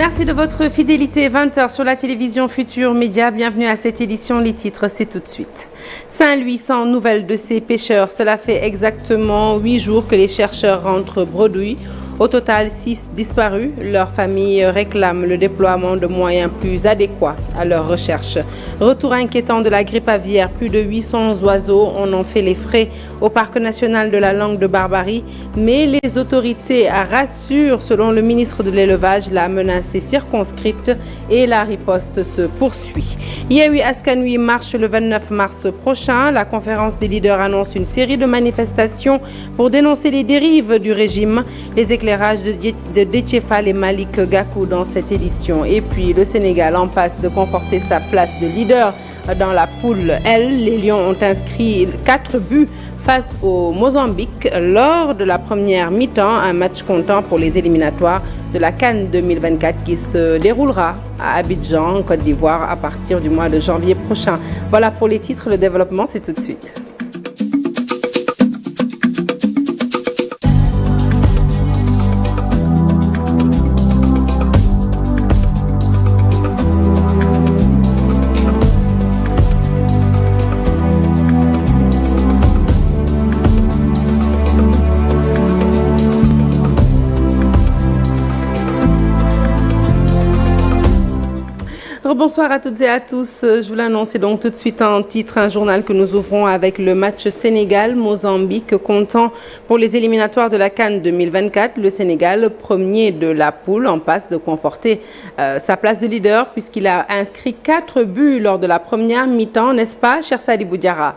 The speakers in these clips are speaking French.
Merci de votre fidélité. 20h sur la télévision Futur Média. Bienvenue à cette édition. Les titres, c'est tout de suite. Saint-Louis sans nouvelles de ses pêcheurs. Cela fait exactement 8 jours que les chercheurs rentrent bredouilles. Au total, 6 disparus. Leurs familles réclament le déploiement de moyens plus adéquats à leur recherche. Retour inquiétant de la grippe aviaire. Plus de 800 oiseaux en ont fait les frais au Parc national de la Langue de Barbarie. Mais les autorités rassurent, selon le ministre de l'Élevage, la menace est circonscrite et la riposte se poursuit. Yewwi Askan Wi marche le 29 mars prochain. La conférence des leaders annonce une série de manifestations pour dénoncer les dérives du régime. Les éclairages de Déthié Fall et Malick Gakou dans cette édition. Et puis le Sénégal en passe de conforter sa place de leader dans la poule L. Les Lions ont inscrit 4 buts face au Mozambique lors de la première mi-temps, un match comptant pour les éliminatoires de la CAN 2024 qui se déroulera à Abidjan, en Côte d'Ivoire, à partir du mois de janvier prochain. Voilà pour les titres, le développement, c'est tout de suite. Bonsoir à toutes et à tous. Je vous l'annonce donc tout de suite en titre, un journal que nous ouvrons avec le match Sénégal-Mozambique comptant pour les éliminatoires de la CAN 2024. Le Sénégal, premier de la poule, en passe de conforter sa place de leader puisqu'il a inscrit 4 buts lors de la première mi-temps, n'est-ce pas, cher Sadibou Diarra?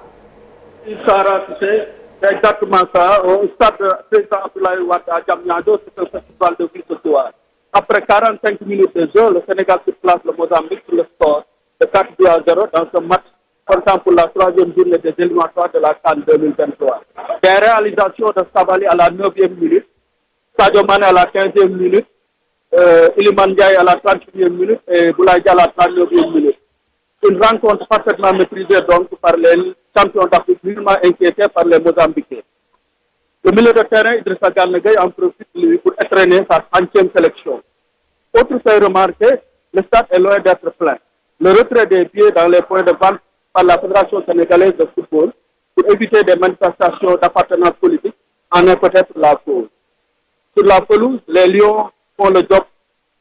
Sarah, c'est exactement ça. Au stade président Abdoulaye Wade à Diamniadio, c'est un festival de vie ce soir. Après 45 minutes de jeu, le Sénégal surplace le Mozambique sur le score de 4-0 dans ce match comptant pour la 3e journée des éliminatoires de la CAN 2023. Des réalisations de Savali à la 9e minute, Sadio Mané à la 15e minute, Iliman Ndiaye à la 31e minute et Boulaye Dia à la 39e minute. Une rencontre parfaitement maîtrisée donc par les champions d'Afrique, vivement inquiétés par les Mozambicains. Le milieu de terrain, Idrissa Gana Gueye en profite lui pour entraîner sa 5e sélection. Autre fait remarqué, le stade est loin d'être plein. Le retrait des billets dans les points de vente par la Fédération sénégalaise de football pour éviter des manifestations d'appartenance politique en est peut-être la cause. Sur la pelouse, les Lions font le job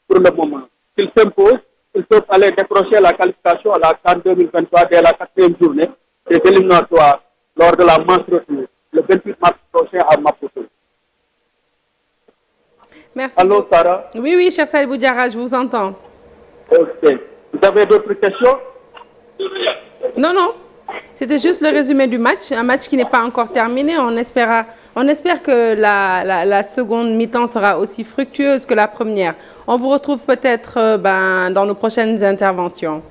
pour le moment. S'ils s'imposent, ils peuvent aller décrocher la qualification à la CAN 2023 dès la 4e journée des éliminatoires lors de la manche retour, le 28 mars prochain à Maputo. Merci. Allô, Sarah? Oui, cher Sadibou Diarra, je vous entends. Ok. Vous avez d'autres questions? Non. C'était juste le résumé du match. Un match qui n'est pas encore terminé. On espère que la seconde mi-temps sera aussi fructueuse que la première. On vous retrouve peut-être dans nos prochaines interventions.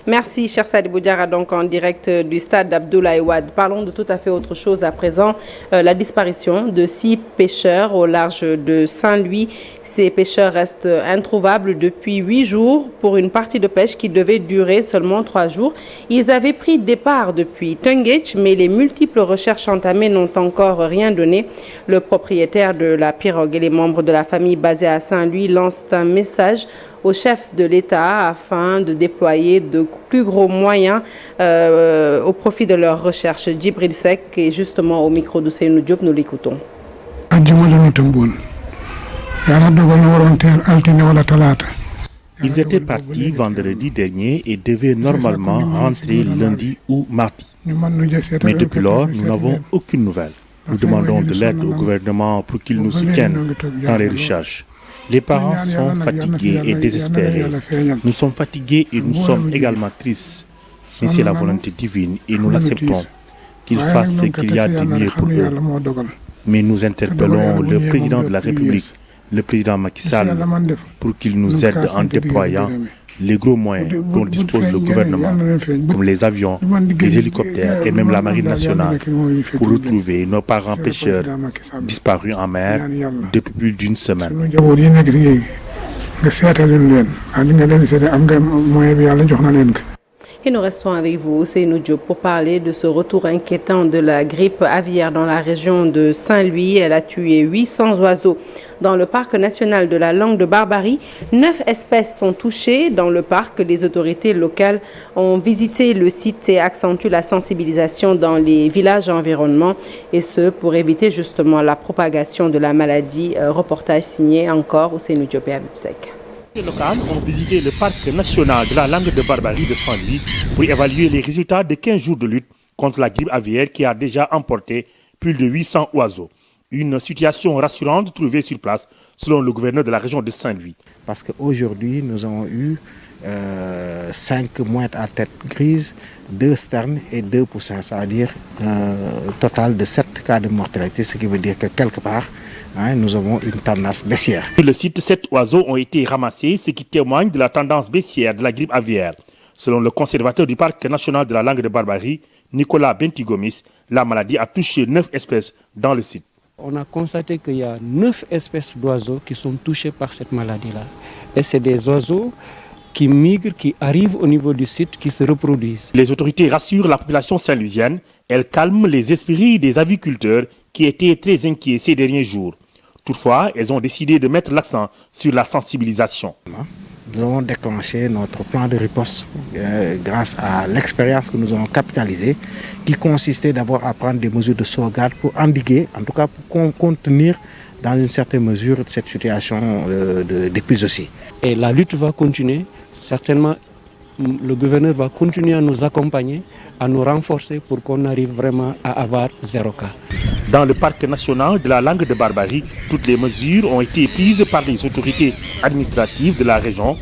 Merci, cher Sadibou Diarra, donc en direct du stade Abdoulaye Wade. Parlons de tout à fait autre chose à présent. La disparition de 6 pêcheurs au large de Saint-Louis. Ces pêcheurs restent introuvables depuis 8 jours pour une partie de pêche qui devait durer seulement 3 jours. Ils avaient pris départ depuis Tengech, mais les multiples recherches entamées n'ont encore rien donné. Le propriétaire de la pirogue et les membres de la famille basée à Saint-Louis lancent un message au chef de l'État afin de déployer de plus gros moyens au profit de leurs recherches. Djibril Seck est justement au micro de Seynou Diop, nous l'écoutons. Ils étaient partis vendredi dernier et devaient normalement rentrer lundi ou mardi. Mais depuis lors, nous n'avons aucune nouvelle. Nous demandons de l'aide au gouvernement pour qu'il nous soutienne dans les recherches. Les parents sont fatigués et désespérés. Nous sommes fatigués et nous sommes également tristes. Mais c'est la volonté divine et nous l'acceptons. Qu'ils fassent ce qu'il y a de mieux pour eux. Mais nous interpellons le président de la République, le président Macky Sall, pour qu'il nous aide en déployant les gros moyens dont dispose le gouvernement, comme les avions, les hélicoptères et même la marine nationale, pour retrouver nos parents pêcheurs disparus en mer depuis plus d'une semaine. Et nous restons avec vous, Ousseynou Diop, pour parler de ce retour inquiétant de la grippe aviaire dans la région de Saint-Louis. Elle a tué 800 oiseaux. Dans le parc national de la Langue de Barbarie, 9 espèces sont touchées. Dans le parc, les autorités locales ont visité le site et accentuent la sensibilisation dans les villages environnants, et ce pour éviter justement la propagation de la maladie. Reportage signé encore Ousseynou Diop et Habib Seck. Les locales ont visité le parc national de la Langue de Barbarie de Saint-Louis pour évaluer les résultats de 15 jours de lutte contre la grippe aviaire qui a déjà emporté plus de 800 oiseaux. Une situation rassurante trouvée sur place, selon le gouverneur de la région de Saint-Louis. Parce qu'aujourd'hui, nous avons eu 5 mouettes à tête grise, 2 sternes et 2 poussins. Ça veut dire un total de 7 cas de mortalité, ce qui veut dire que quelque part, nous avons une tendance baissière. Sur le site, 7 oiseaux ont été ramassés, ce qui témoigne de la tendance baissière de la grippe aviaire. Selon le conservateur du parc national de la Langue de Barbarie, Nicolas Bentigomis, la maladie a touché 9 espèces dans le site. On a constaté qu'il y a 9 espèces d'oiseaux qui sont touchées par cette maladie-là. Et c'est des oiseaux qui migrent, qui arrivent au niveau du site, qui se reproduisent. Les autorités rassurent la population saint-louisienne. Elles calment les esprits des aviculteurs qui étaient très inquiets ces derniers jours. Toutefois, elles ont décidé de mettre l'accent sur la sensibilisation. Nous avons déclenché notre plan de riposte grâce à l'expérience que nous avons capitalisée, qui consistait d'abord à prendre des mesures de sauvegarde pour endiguer, en tout cas pour contenir dans une certaine mesure cette situation d'épizootie. Et la lutte va continuer. Certainement, le gouverneur va continuer à nous accompagner, à nous renforcer pour qu'on arrive vraiment à avoir 0 cas. Dans le parc national de la Langue de Barbarie, toutes les mesures ont été prises par les autorités administratives de la région.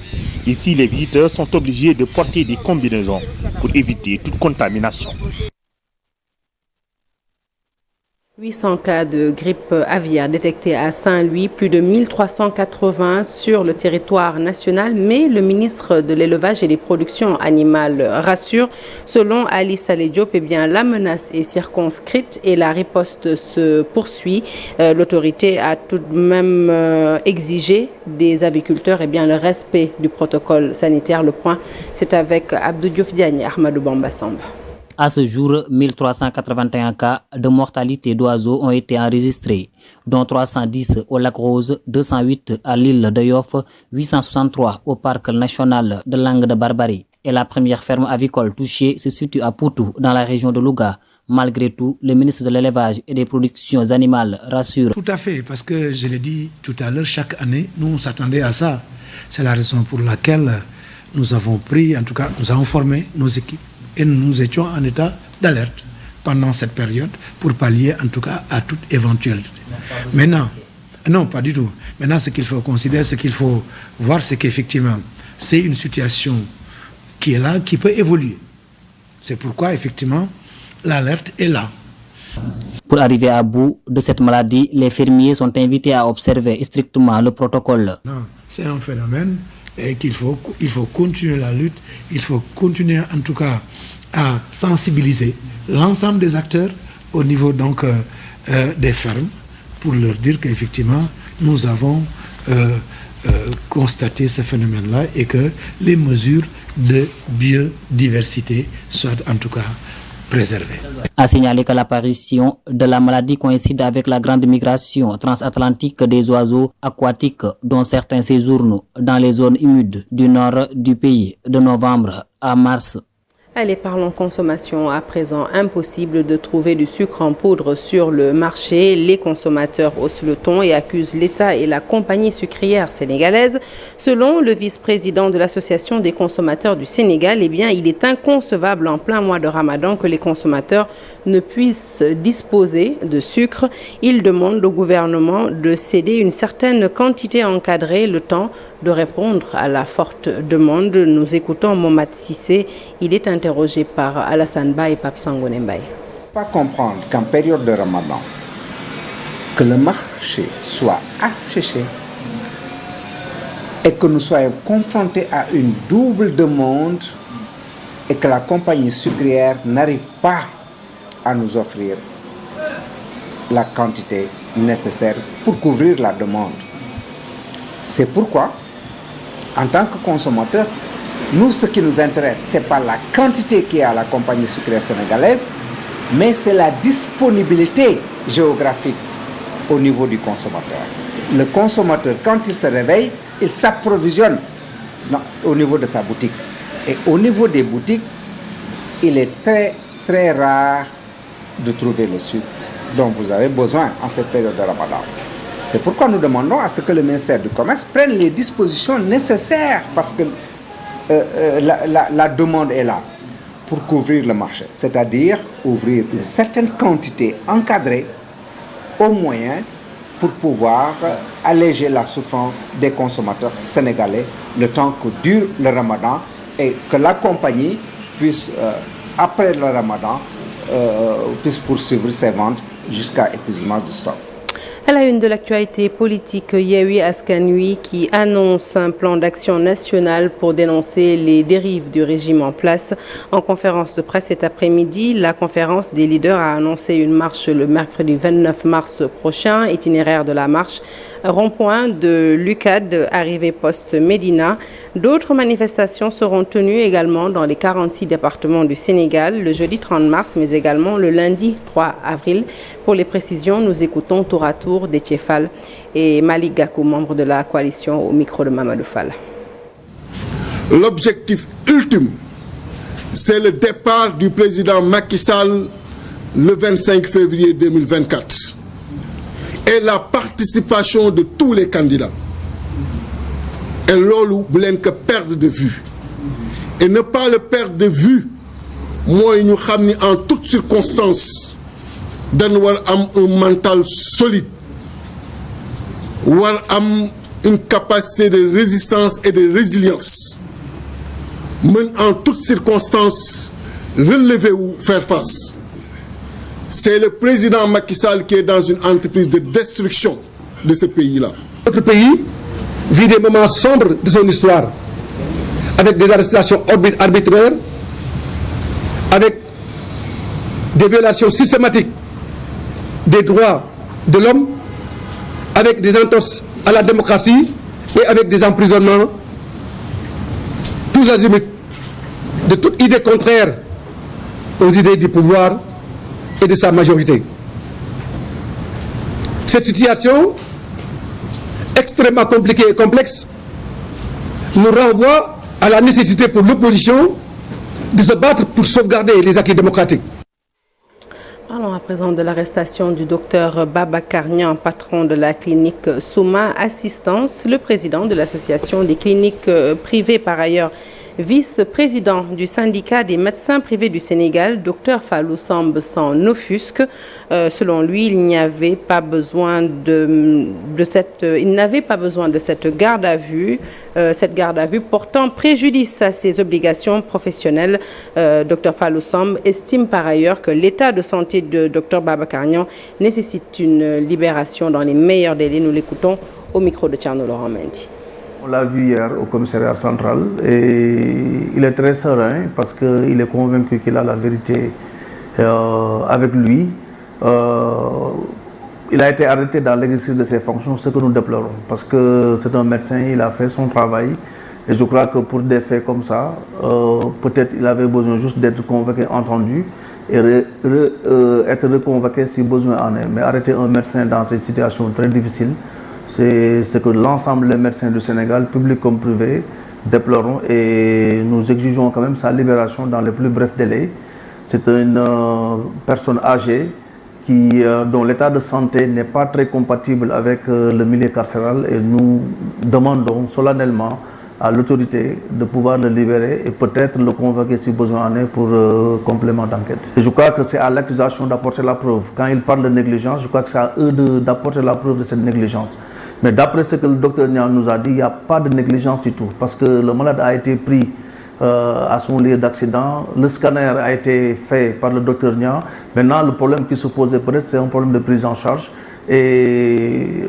Ici, les visiteurs sont obligés de porter des combinaisons pour éviter toute contamination. 800 cas de grippe aviaire détectés à Saint-Louis, plus de 1380 sur le territoire national, mais le ministre de l'Élevage et des Productions animales rassure. Selon Ali Saleh Diop, la menace est circonscrite et la riposte se poursuit. L'autorité a tout de même exigé des aviculteurs le respect du protocole sanitaire. Le point, c'est avec Abdou Diouf Diagne et Ahmadou Bamba Samba. À ce jour, 1381 cas de mortalité d'oiseaux ont été enregistrés, dont 310 au Lac Rose, 208 à l'île de Yoff, 863 au parc national de Langue de Barbarie. Et la première ferme avicole touchée se situe à Poutou, dans la région de Louga. Malgré tout, le ministre de l'Élevage et des Productions animales rassure. Tout à fait, parce que je l'ai dit tout à l'heure, chaque année, nous on s'attendait à ça. C'est la raison pour laquelle nous avons pris, en tout cas, nous avons formé nos équipes. Et nous étions en état d'alerte pendant cette période pour pallier en tout cas à toute éventualité. Maintenant, non, pas du tout. Maintenant, ce qu'il faut considérer, ce qu'il faut voir, c'est qu'effectivement, c'est une situation qui est là, qui peut évoluer. C'est pourquoi, effectivement, l'alerte est là. Pour arriver à bout de cette maladie, les fermiers sont invités à observer strictement le protocole. Non, c'est un phénomène et il faut continuer la lutte, il faut continuer en tout cas à sensibiliser l'ensemble des acteurs au niveau donc des fermes pour leur dire qu'effectivement nous avons constaté ce phénomène-là et que les mesures de biodiversité soient en tout cas préservées. A signaler que l'apparition de la maladie coïncide avec la grande migration transatlantique des oiseaux aquatiques dont certains séjournent dans les zones humides du nord du pays de novembre à mars. Allez, parlons consommation à présent. Impossible de trouver du sucre en poudre sur le marché. Les consommateurs haussent le ton et accusent l'État et la compagnie sucrière sénégalaise. Selon le vice-président de l'Association des consommateurs du Sénégal, il est inconcevable en plein mois de Ramadan que les consommateurs ne puissent disposer de sucre. Il demande au gouvernement de céder une certaine quantité encadrée, le temps de répondre à la forte demande. Nous écoutons Mohamed Sissé. Il est interrogé par Alassane Ba et Pape Sangone Mbaye. Pas comprendre qu'en période de Ramadan, que le marché soit asséché et que nous soyons confrontés à une double demande et que la compagnie sucrière n'arrive pas à nous offrir la quantité nécessaire pour couvrir la demande. C'est pourquoi, en tant que consommateur, Nous, ce qui nous intéresse, ce n'est pas la quantité qui est à la compagnie sucrière sénégalaise, mais c'est la disponibilité géographique au niveau du consommateur. Le consommateur, quand il se réveille, il s'approvisionne au niveau de sa boutique. Et au niveau des boutiques, il est très, très rare de trouver le sucre dont vous avez besoin en cette période de Ramadan. C'est pourquoi nous demandons à ce que le ministère du Commerce prenne les dispositions nécessaires parce que la demande est là pour couvrir le marché, c'est-à-dire ouvrir une certaine quantité encadrée au moyen pour pouvoir alléger la souffrance des consommateurs sénégalais le temps que dure le Ramadan et que la compagnie puisse, après le Ramadan, puisse poursuivre ses ventes jusqu'à épuisement du stock. À la une de l'actualité politique, Yewwi Askan Wi qui annonce un plan d'action national pour dénoncer les dérives du régime en place. En conférence de presse cet après-midi, la conférence des leaders a annoncé une marche le mercredi 29 mars prochain, itinéraire de la marche, rond-point de l'UCAD, arrivée poste Médina. D'autres manifestations seront tenues également dans les 46 départements du Sénégal le jeudi 30 mars, mais également le lundi 3 avril. Pour les précisions, nous écoutons tour à tour Déthié Fall et Malick Gakou, membre de la coalition, au micro de Mamadou Fall. L'objectif ultime, c'est le départ du président Macky Sall le 25 février 2024 et la participation de tous les candidats. Et loolu bu leen ko perdre de vue. Et ne pas le perdre de vue, mooy ñu xam ni en toutes circonstances dañu war am un mental solide, war am une capacité de résistance et de résilience, mën en toutes circonstances relever ou faire face. C'est le président Macky Sall qui est dans une entreprise de destruction de ce pays-là. Notre pays vit des moments sombres de son histoire, avec des arrestations arbitraires, avec des violations systématiques des droits de l'homme, avec des entorses à la démocratie et avec des emprisonnements tous azimuts de toute idée contraire aux idées du pouvoir et de sa majorité. Cette situation extrêmement compliquée et complexe nous renvoie à la nécessité pour l'opposition de se battre pour sauvegarder les acquis démocratiques. Parlons à présent de l'arrestation du docteur Babacar Niang, patron de la clinique Souma Assistance, le président de l'association des cliniques privées par ailleurs. Vice-président du syndicat des médecins privés du Sénégal, Dr Fallou Samb s'en offusque. Selon lui, il n'avait pas besoin de cette garde à vue. Cette garde à vue portant préjudice à ses obligations professionnelles. Dr Fallou Samb estime par ailleurs que l'état de santé de Dr Babacar Niang nécessite une libération dans les meilleurs délais. Nous l'écoutons au micro de Thierno Laurent Mendy. On l'a vu hier au commissariat central et il est très serein parce qu'il est convaincu qu'il a la vérité avec lui. Il a été arrêté dans l'exercice de ses fonctions, ce que nous déplorons, parce que c'est un médecin, il a fait son travail et je crois que pour des faits comme ça, peut-être il avait besoin juste d'être convoqué, entendu et être reconvoqué si besoin en est. Mais arrêter un médecin dans cette situation très difficile, c'est ce que l'ensemble des médecins du Sénégal, publics comme privés, déplorons et nous exigeons quand même sa libération dans les plus brefs délais. C'est une personne âgée dont l'état de santé n'est pas très compatible avec le milieu carcéral et nous demandons solennellement à l'autorité de pouvoir le libérer et peut-être le convoquer si besoin en est pour complément d'enquête. Je crois que c'est à l'accusation d'apporter la preuve. Quand il parle de négligence, je crois que c'est à eux d'apporter la preuve de cette négligence. Mais d'après ce que le docteur Niang nous a dit, il n'y a pas de négligence du tout parce que le malade a été pris à son lieu d'accident. Le scanner a été fait par le docteur Niang. Maintenant, le problème qui se posait peut-être, c'est un problème de prise en charge. Et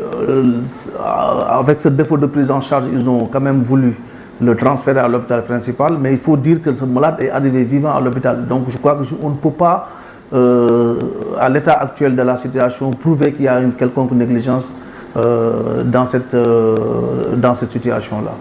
avec ce défaut de prise en charge, ils ont quand même voulu le transférer à l'hôpital principal. Mais il faut dire que ce malade est arrivé vivant à l'hôpital. Donc je crois qu'on ne peut pas, à l'état actuel de la situation, prouver qu'il y a une quelconque négligence dans cette situation-là.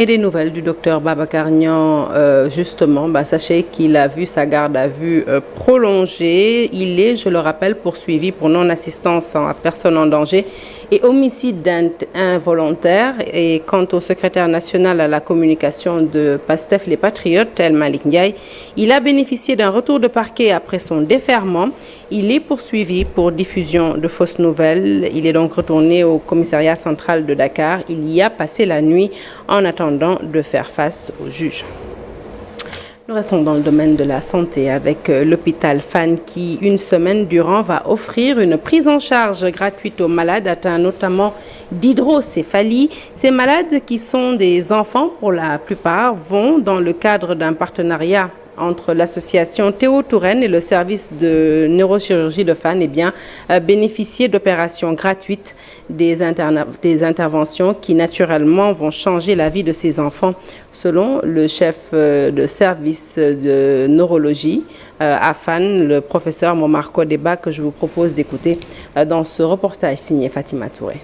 Et des nouvelles du docteur Babacar Niang, justement, sachez qu'il a vu sa garde à vue prolongée. Il est, je le rappelle, poursuivi pour non-assistance à personne en danger et homicide involontaire. Et quant au secrétaire national à la communication de PASTEF Les Patriotes, El Malik Ndiaye, il a bénéficié d'un retour de parquet après son déferment. Il est poursuivi pour diffusion de fausses nouvelles. Il est donc retourné au commissariat central de Dakar. Il y a passé la nuit en attendant de faire face au juge. Nous restons dans le domaine de la santé avec l'hôpital Fann qui, une semaine durant, va offrir une prise en charge gratuite aux malades atteints notamment d'hydrocéphalie. Ces malades, qui sont des enfants pour la plupart, vont dans le cadre d'un partenariat entre l'association Théo Touraine et le service de neurochirurgie de Fann, bénéficier d'opérations gratuites, des interventions qui naturellement vont changer la vie de ces enfants. Selon le chef de service de neurologie à Fann, le professeur Momar Kodeba, que je vous propose d'écouter dans ce reportage signé Fatima Touré.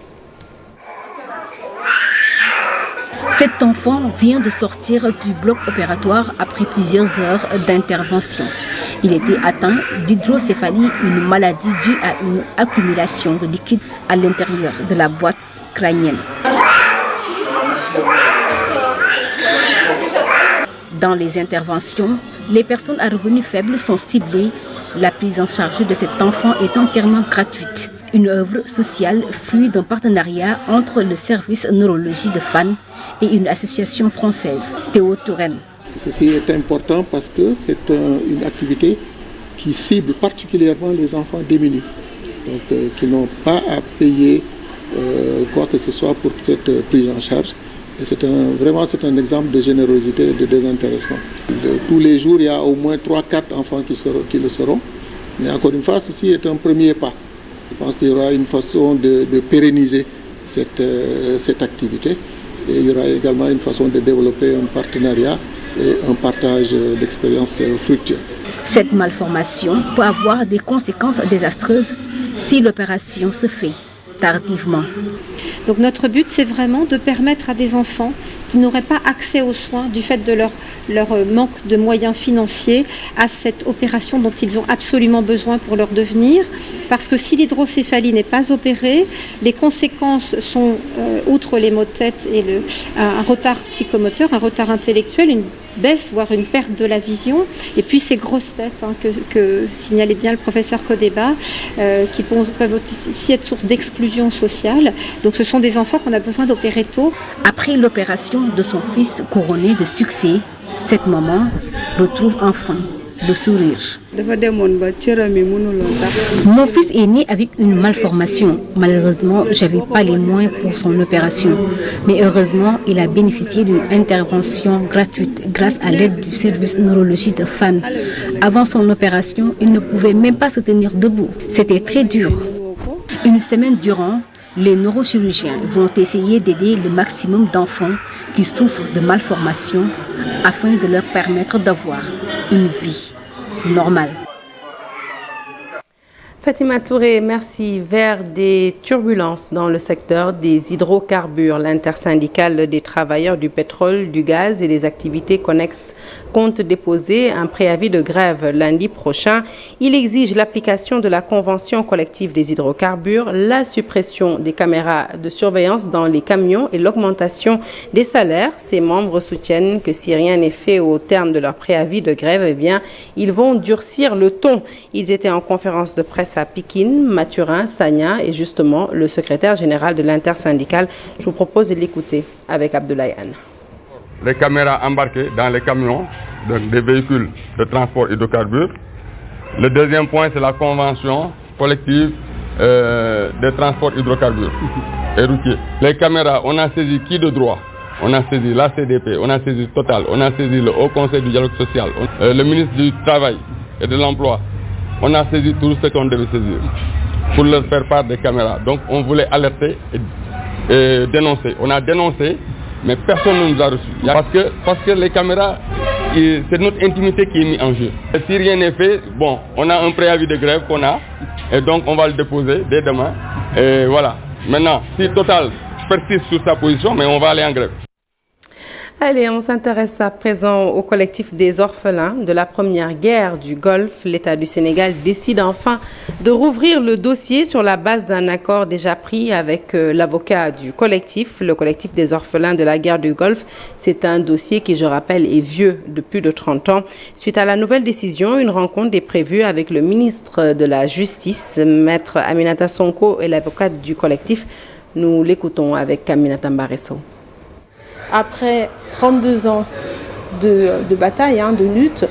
Cet enfant vient de sortir du bloc opératoire après plusieurs heures d'intervention. Il était atteint d'hydrocéphalie, une maladie due à une accumulation de liquide à l'intérieur de la boîte crânienne. Dans les interventions, les personnes à revenus faibles sont ciblées. La prise en charge de cet enfant est entièrement gratuite. Une œuvre sociale fruit d'un partenariat entre le service neurologie de Fann et une association française, Théo Touraine. Ceci est important parce que c'est une activité qui cible particulièrement les enfants démunis, donc qui n'ont pas à payer quoi que ce soit pour cette prise en charge. Et c'est un exemple de générosité et de désintéressement. Tous les jours, il y a au moins 3-4 enfants qui le seront. Mais encore une fois, ceci est un premier pas. Je pense qu'il y aura une façon de pérenniser cette activité. Et il y aura également une façon de développer un partenariat et un partage d'expériences fructueux. Cette malformation peut avoir des conséquences désastreuses si l'opération se fait tardivement. Donc notre but, c'est vraiment de permettre à des enfants qui n'auraient pas accès aux soins du fait de leur manque de moyens financiers à cette opération dont ils ont absolument besoin pour leur devenir. Parce que si l'hydrocéphalie n'est pas opérée, les conséquences sont, outre les maux de tête et un retard psychomoteur, un retard intellectuel, une baisse, voire une perte de la vision, et puis ces grosses têtes que signalait bien le professeur Kodeba, qui peuvent aussi être source d'exclusion sociale. Donc ce sont des enfants qu'on a besoin d'opérer tôt. Après l'opération de son fils couronné de succès, cette maman retrouve enfin le sourire. Mon fils est né avec une malformation. Malheureusement, je n'avais pas les moyens pour son opération. Mais heureusement, il a bénéficié d'une intervention gratuite grâce à l'aide du service neurologie de Fann. Avant son opération, il ne pouvait même pas se tenir debout. C'était très dur. Une semaine durant, les neurochirurgiens vont essayer d'aider le maximum d'enfants qui souffrent de malformations afin de leur permettre d'avoir une vie normale. Fatima Touré, merci. Vers des turbulences dans le secteur des hydrocarbures, l'intersyndicale des travailleurs du pétrole, du gaz et des activités connexes compte déposer un préavis de grève lundi prochain. Il exige l'application de la convention collective des hydrocarbures, la suppression des caméras de surveillance dans les camions et l'augmentation des salaires. Ses membres soutiennent que si rien n'est fait au terme de leur préavis de grève, ils vont durcir le ton. Ils étaient en conférence de presse à Pikine, Mathurin, Sagna et justement le secrétaire général de l'intersyndicale. Je vous propose de l'écouter avec Abdoulaye Anne. Les caméras embarquées dans les camions des véhicules de transport hydrocarbures. Le deuxième point, c'est la convention collective de transport hydrocarbures et routiers. Les caméras, on a saisi qui de droit? On a saisi la CDP, on a saisi Total, on a saisi le Haut Conseil du dialogue social, le ministre du Travail et de l'Emploi. On a saisi tout ce qu'on devait saisir pour leur faire part des caméras. Donc on voulait alerter et dénoncer. On a dénoncé, mais personne ne nous a reçus. Parce que les caméras, c'est notre intimité qui est mise en jeu. Et si rien n'est fait, bon, on a un préavis de grève qu'on a, et donc on va le déposer dès demain. Et voilà. Maintenant, si Total persiste sur sa position, mais on va aller en grève. Allez, on s'intéresse à présent au collectif des orphelins de la première guerre du Golfe. L'État du Sénégal décide enfin de rouvrir le dossier sur la base d'un accord déjà pris avec l'avocat du collectif. Le collectif des orphelins de la guerre du Golfe, c'est un dossier qui, je rappelle, est vieux de plus de 30 ans. Suite à la nouvelle décision, une rencontre est prévue avec le ministre de la Justice, Maître Aminata Sonko, et l'avocate du collectif. Nous l'écoutons avec Aminata Mbaresso. Après 32 ans de bataille, de lutte,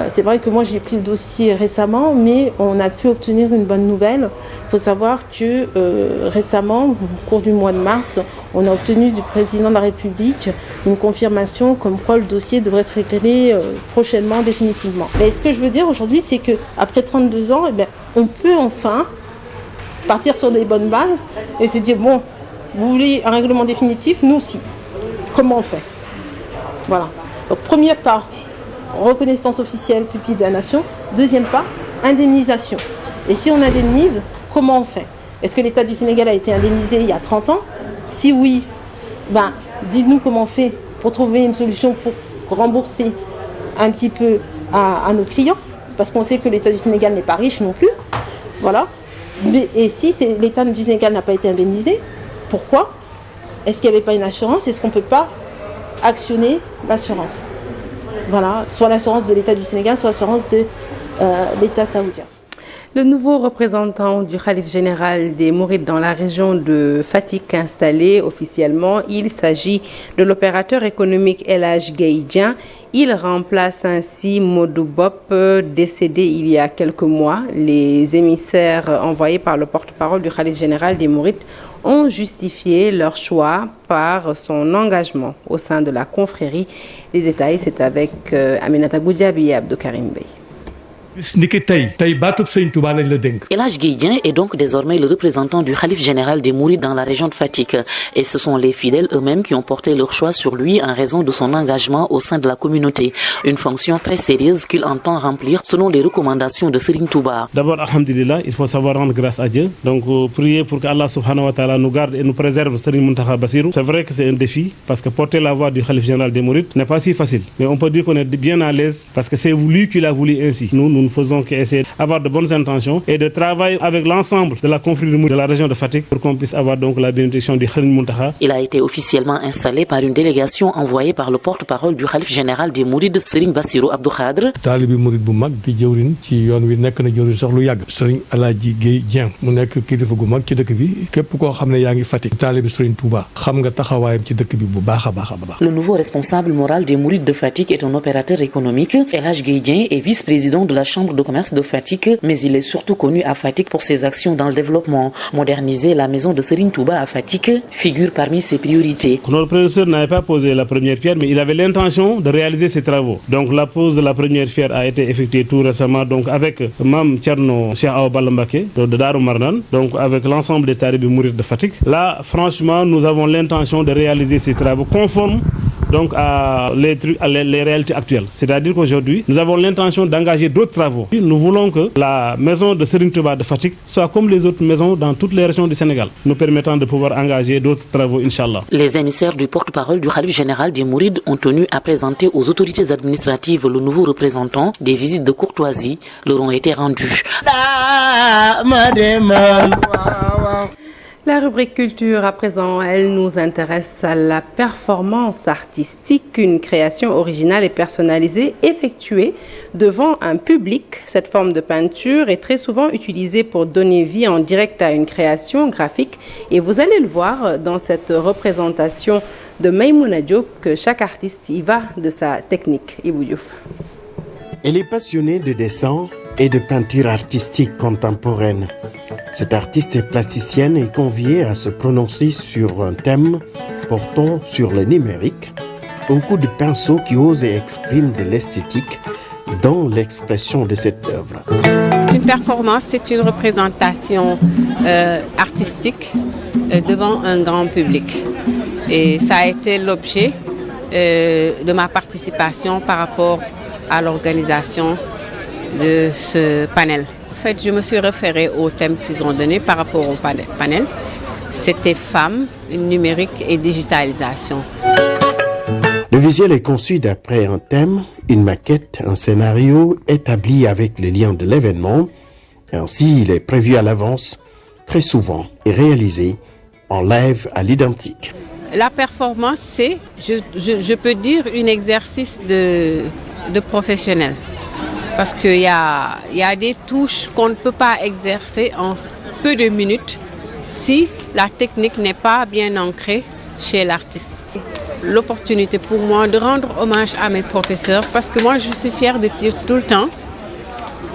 c'est vrai que moi j'ai pris le dossier récemment, mais on a pu obtenir une bonne nouvelle. Il faut savoir que récemment, au cours du mois de mars, on a obtenu du président de la République une confirmation comme quoi le dossier devrait se régler prochainement, définitivement. Mais ce que je veux dire aujourd'hui, c'est qu'après 32 ans, on peut enfin partir sur des bonnes bases et se dire, bon, vous voulez un règlement définitif, nous aussi. Comment on fait? Voilà. Donc, premier pas, reconnaissance officielle publique de la nation. Deuxième pas, indemnisation. Et si on indemnise, comment on fait? Est-ce que l'État du Sénégal a été indemnisé il y a 30 ans? Si oui, dites-nous comment on fait pour trouver une solution pour rembourser un petit peu à nos clients. Parce qu'on sait que l'État du Sénégal n'est pas riche non plus. Voilà. Et si l'État du Sénégal n'a pas été indemnisé, pourquoi? Est-ce qu'il n'y avait pas une assurance? Est-ce qu'on ne peut pas actionner l'assurance? Voilà, soit l'assurance de l'État du Sénégal, soit l'assurance de l'État saoudien. Le nouveau représentant du Khalif général des Mourides dans la région de Fatick installé officiellement, il s'agit de l'opérateur économique El Hadj Gueye Dieng. Il remplace ainsi Modou Bop, décédé il y a quelques mois. Les émissaires envoyés par le porte-parole du Khalif général des Mourides ont justifié leur choix par son engagement au sein de la confrérie. Les détails, c'est avec Aminata Goudiaby et Abdou Karim Bey. El Hadj Gueye Dieng est donc désormais le représentant du Khalif général des Mourides dans la région de Fatick. Et ce sont les fidèles eux-mêmes qui ont porté leur choix sur lui en raison de son engagement au sein de la communauté. Une fonction très sérieuse qu'il entend remplir selon les recommandations de Serigne Touba. D'abord, alhamdulillah, il faut savoir rendre grâce à Dieu. Donc, prier pour qu'Allah subhanahu wa ta'ala nous garde et nous préserve Serigne Mountakha Bassirou. C'est vrai que c'est un défi parce que porter la voix du Khalif général des Mourides n'est pas si facile. Mais on peut dire qu'on est bien à l'aise parce que c'est lui qui l'a voulu ainsi. Nous ne faisons qu'essayer d'avoir de bonnes intentions et de travailler avec l'ensemble de la confrérie de la région de Fatick pour qu'on puisse avoir donc la bénédiction du Serigne Mountakha. Il a été officiellement installé par une délégation envoyée par le porte-parole du Khalif général des Mourides, Serigne Bassirou Abdou Khadre. Taalibi Mouride bu mag di jëwriñ ci yoon wi nekk na jëwriñ sax lu yàgg Serigne El Hadj Gueye Dieng mu nekk kilifa gu mag ci dëkk bi képp koo xam ne yaa ngi Fatick taalibi Serigne Touba xam nga taxawaayam ci dëkk bi bu baax a baax a baax. Le nouveau responsable moral des Mourides de Fatick est un opérateur économique. El Hadj Gueye Dieng est vice-président de la chambre de commerce de Fatick, mais il est surtout connu à Fatick pour ses actions dans le développement. Moderniser la maison de Serigne Touba à Fatick figure parmi ses priorités. Notre prédécesseur n'avait pas posé la première pierre, mais il avait l'intention de réaliser ces travaux. Donc la pose de la première pierre a été effectuée tout récemment donc avec Mam Thierno Cheikh Awa Balla Mbacké de Darou Marnane, donc avec l'ensemble des talibés mourides de Fatick. Là, franchement, nous avons l'intention de réaliser ces travaux conformes donc à les réalités actuelles. C'est-à-dire qu'aujourd'hui, nous avons l'intention d'engager d'autres travaux. Nous voulons que la maison de Serigne Touba de Fatick soit comme les autres maisons dans toutes les régions du Sénégal, nous permettant de pouvoir engager d'autres travaux, Inch'Allah. Les émissaires du porte-parole du Khalif général des Mourides ont tenu à présenter aux autorités administratives le nouveau représentant. Des visites de courtoisie leur ont été rendues. La rubrique culture, à présent, elle nous intéresse à la performance artistique, une création originale et personnalisée effectuée devant un public. Cette forme de peinture est très souvent utilisée pour donner vie en direct à une création graphique. Et vous allez le voir dans cette représentation de Maïmouna Diop que chaque artiste y va de sa technique. Ibou Diouf. Elle est passionnée de dessin et de peinture artistique contemporaine. Cette artiste plasticienne est conviée à se prononcer sur un thème portant sur le numérique, un coup de pinceau qui ose et exprime de l'esthétique dans l'expression de cette œuvre. Une performance, c'est une représentation artistique devant un grand public. Et ça a été l'objet de ma participation par rapport à l'organisation de ce panel. En fait, je me suis référée au thème qu'ils ont donné par rapport au panel. C'était femmes, numérique et digitalisation. Le visuel est conçu d'après un thème, une maquette, un scénario établi avec les liens de l'événement. Ainsi, il est prévu à l'avance, très souvent, et réalisé en live à l'identique. La performance, c'est, je peux dire, un exercice de professionnel. Parce qu'il y a des touches qu'on ne peut pas exercer en peu de minutes si la technique n'est pas bien ancrée chez l'artiste. L'opportunité pour moi de rendre hommage à mes professeurs parce que moi je suis fière de dire tout le temps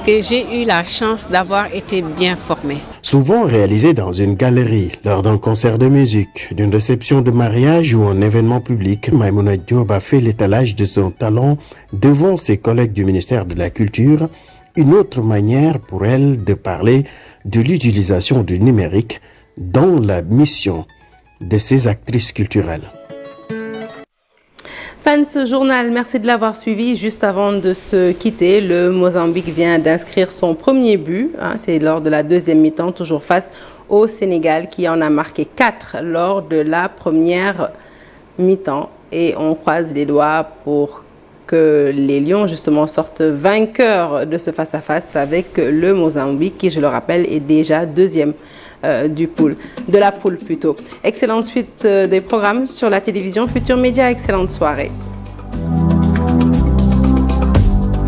que j'ai eu la chance d'avoir été bien formée. Souvent réalisé dans une galerie, lors d'un concert de musique, d'une réception de mariage ou un événement public, Maïmouna Diop a fait l'étalage de son talent devant ses collègues du ministère de la Culture, une autre manière pour elle de parler de l'utilisation du numérique dans la mission de ces actrices culturelles. Fin de ce journal, merci de l'avoir suivi. Juste avant de se quitter, le Mozambique vient d'inscrire son premier but. C'est lors de la deuxième mi-temps, toujours face au Sénégal qui en a marqué 4 lors de la première mi-temps. Et on croise les doigts pour que les Lions justement sortent vainqueurs de ce face-à-face avec le Mozambique qui, je le rappelle, est déjà deuxième de la poule plutôt. Excellente suite des programmes sur la télévision Futur Média. Excellente soirée.